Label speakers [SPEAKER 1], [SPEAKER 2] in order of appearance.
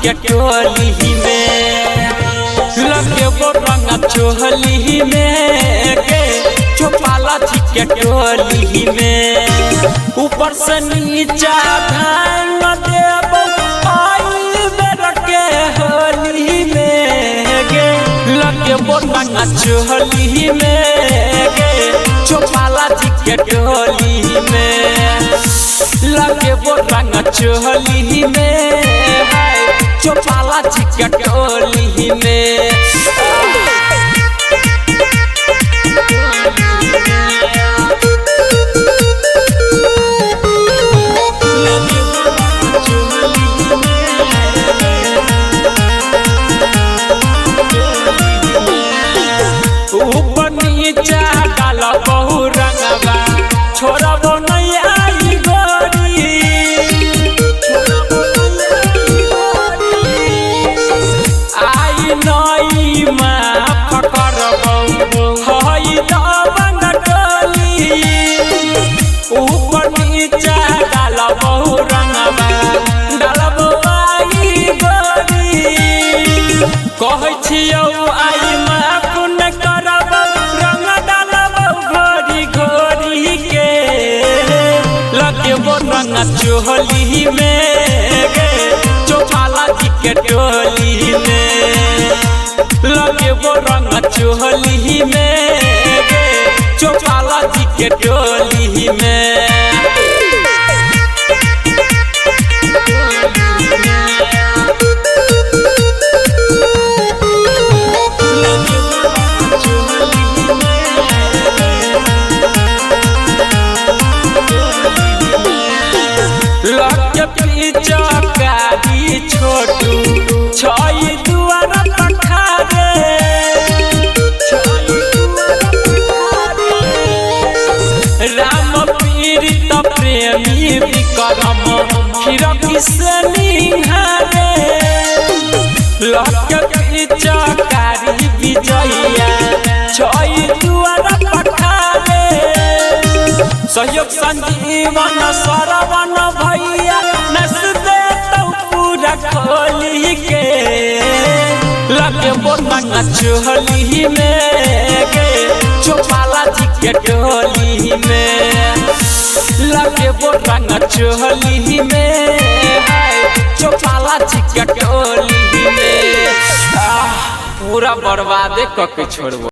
[SPEAKER 1] के टोली में लगे वो रंग चोली में गे चौपाला जी के टोली में ऊपर से नीचा धान देबो आई बेर के होली में गे लगे वो रंग चोली में गे चौपाला जी के टोली में लगे वो रंग चोली में चौपाला जी के टोली में ऊपर नीचा डाल बहु रंगवा छोड़बो नहीं आई गोरी आई नई माँ पकड़बो हई दबंग टोली ऊपर नीचा डाल बहु रंगवा डालबो आई गोरी कहै छियौ आई माँ पुण्य करब रंग डालबो घोरी घोरी के लगे वो रंग चोली में गे चौपाला जी के टोली में लगे वो रंग चोली में गे चौपाला जी के टोली में लगे पीछा कारी छोटू छई दुआर पखारे राम पीड़ित प्रेमी विक्रम खिड़की से निहारे लगे पीछा कारी विजया छई दुआर पखारे सहयोग संजीवन सरवन भैया नस दे तो पूरा खोली के लगे वो रंग चोली में गे चौपाला जी के टोली में लगे वो रंग चोली में चौपाला जी के टोली में पूरा बर्बादे करके छोड़बो।